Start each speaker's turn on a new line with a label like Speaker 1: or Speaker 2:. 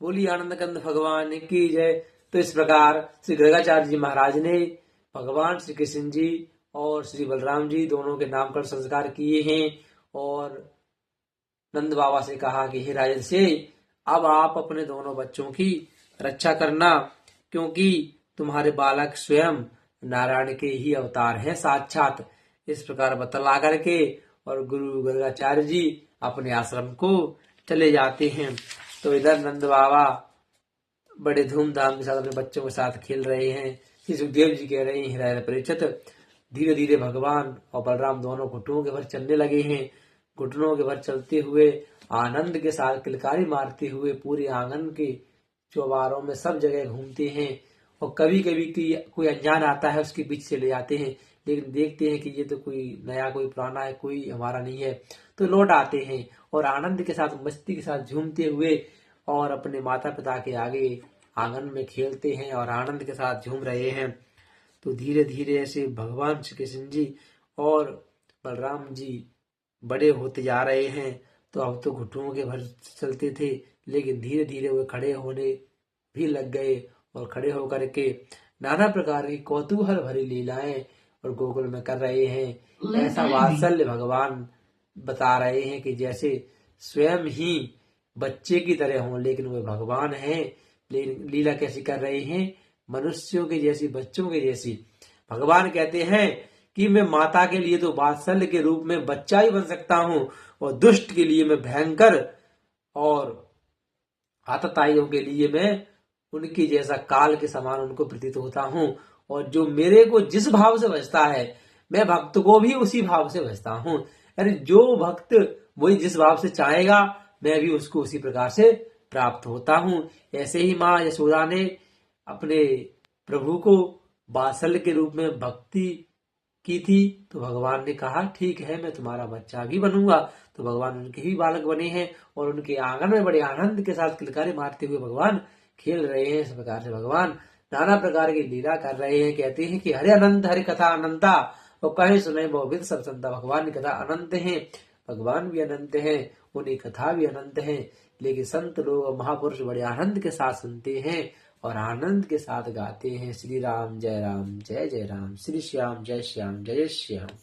Speaker 1: बोली आनंद कंद भगवान की जय। तो इस प्रकार श्री गर्गाचार्य जी महाराज ने भगवान श्री कृष्ण जी और श्री बलराम जी दोनों के नामकरण संस्कार किए हैं और नंद बाबा से कहा कि हे राजन से अब आप अपने दोनों बच्चों की रक्षा करना, क्योंकि तुम्हारे बालक स्वयं नारायण के ही अवतार हैं साक्षात। इस प्रकार बतला करके और गुरु गर्गाचार्य जी अपने आश्रम को चले जाते हैं। तो इधर नंद बाबा बड़े धूमधाम के साथ अपने बच्चों के साथ खेल रहे हैं। श्री सुखदेव जी कह रहे हैं राजा परीक्षित, धीरे धीरे भगवान और बलराम दोनों घुटनों के भर चलने लगे हैं। घुटनों के भर चलते हुए आनंद के साथ किलकारी मारते हुए पूरे आंगन के चौबारों में सब जगह घूमते हैं। और कभी कभी कोई अनजान आता है उसके पीछे चले जाते हैं, लेकिन देखते हैं कि ये तो कोई नया कोई पुराना है, कोई हमारा नहीं है, तो लौट आते हैं और आनंद के साथ मस्ती के साथ झूमते हुए और अपने माता पिता के आगे आंगन में खेलते हैं और आनंद के साथ झूम रहे हैं। तो धीरे धीरे ऐसे भगवान श्री कृष्ण जी और बलराम जी बड़े होते जा रहे हैं। तो अब तो घुटनों के भर चलते थे, लेकिन धीरे धीरे वे खड़े होने भी लग गए और खड़े होकर के नाना प्रकार की कौतूहल भरी लीलाएं और गोकुल में कर रहे हैं। ऐसा वात्सल्य भगवान बता रहे हैं कि जैसे स्वयं ही बच्चे की तरह हों, लेकिन वे भगवान हैं। लेकिन लीला कैसी कर रहे हैं? मनुष्यों के जैसी, बच्चों के जैसी। भगवान कहते हैं कि मैं माता के लिए तो वात्सल्य के रूप में बच्चा ही बन सकता हूं और दुष्ट के लिए मैं भयंकर और आतताइयों के लिए मैं उनकी जैसा काल के समान उनको प्रतीत होता हूं। और जो मेरे को जिस भाव से भजता है मैं भक्त को भी उसी भाव से भजता हूं। यानी जो भक्त वही जिस भाव से चाहेगा मैं भी उसको उसी प्रकार से प्राप्त होता हूं। ऐसे ही माँ यशोदा ने अपने प्रभु को वात्सल्य के रूप में भक्ति की थी, तो भगवान ने कहा ठीक है मैं तुम्हारा बच्चा भी बनूंगा। तो भगवान उनके ही बालक बने हैं और उनके आंगन में बड़े आनंद के साथ किलकारी मारते हुए भगवान खेल रहे हैं। इस प्रकार से भगवान नाना प्रकार की लीला कर रहे हैं। कहते हैं कि हरे अनंत हरि कथा अनंता और कहे सुने बहुविध सब संता। भगवान की कथा अनंत है, भगवान भी अनंत है, उनकी कथा भी अनंत है, लेकिन संत लोग महापुरुष बड़े आनंद के साथ सुनते हैं और आनंद के साथ गाते हैं। श्री राम जय जय राम, श्री श्याम जय श्याम जय श्याम।